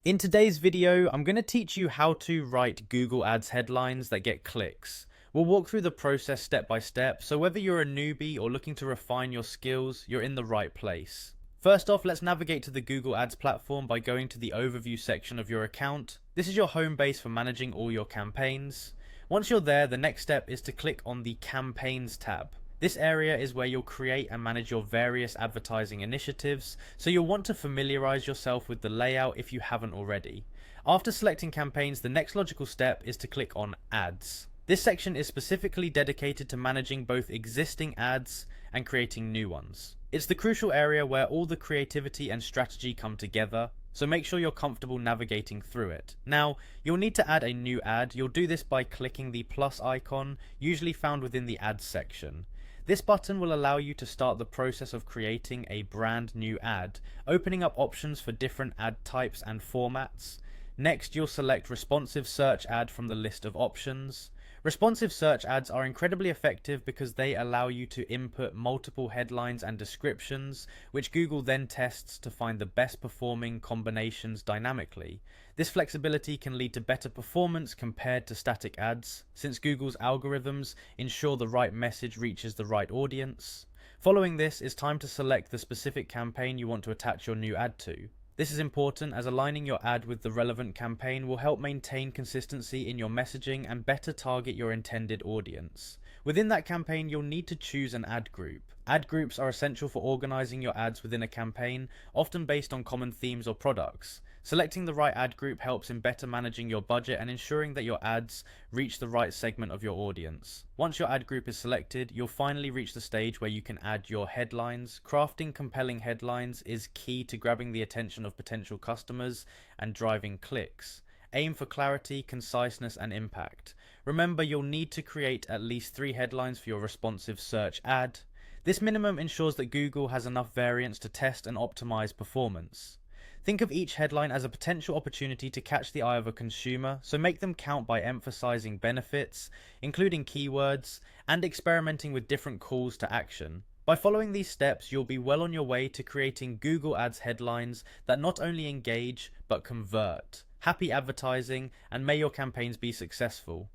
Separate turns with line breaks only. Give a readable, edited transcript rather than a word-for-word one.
In today's video, I'm going to teach you how to write Google Ads headlines that get clicks. We'll walk through the process step by step, so whether you're a newbie or looking to refine your skills, you're in the right place. First off, let's navigate to the Google Ads platform by going to the overview section of your account. This is your home base for managing all your campaigns. Once you're there, the next step is to click on the Campaigns tab. This area is where you'll create and manage your various advertising initiatives, so you'll want to familiarize yourself with the layout if you haven't already. After selecting campaigns, the next logical step is to click on Ads. This section is specifically dedicated to managing both existing ads and creating new ones. It's the crucial area where all the creativity and strategy come together, so make sure you're comfortable navigating through it. Now, you'll need to add a new ad. You'll do this by clicking the plus icon, usually found within the Ads section. This button will allow you to start the process of creating a brand new ad, opening up options for different ad types and formats. Next, you'll select Responsive Search Ad from the list of options. Responsive search ads are incredibly effective because they allow you to input multiple headlines and descriptions, which Google then tests to find the best performing combinations dynamically. This flexibility can lead to better performance compared to static ads, since Google's algorithms ensure the right message reaches the right audience. Following this, it's time to select the specific campaign you want to attach your new ad to. This is important as aligning your ad with the relevant campaign will help maintain consistency in your messaging and better target your intended audience. Within that campaign, you'll need to choose an ad group. Ad groups are essential for organizing your ads within a campaign, often based on common themes or products. Selecting the right ad group helps in better managing your budget and ensuring that your ads reach the right segment of your audience. Once your ad group is selected, you'll finally reach the stage where you can add your headlines. Crafting compelling headlines is key to grabbing the attention of potential customers and driving clicks. Aim for clarity, conciseness, and impact. Remember, you'll need to create at least 3 headlines for your responsive search ad. This minimum ensures that Google has enough variance to test and optimize performance. Think of each headline as a potential opportunity to catch the eye of a consumer, so make them count by emphasizing benefits, including keywords, and experimenting with different calls to action. By following these steps, you'll be well on your way to creating Google Ads headlines that not only engage, but convert. Happy advertising, and may your campaigns be successful.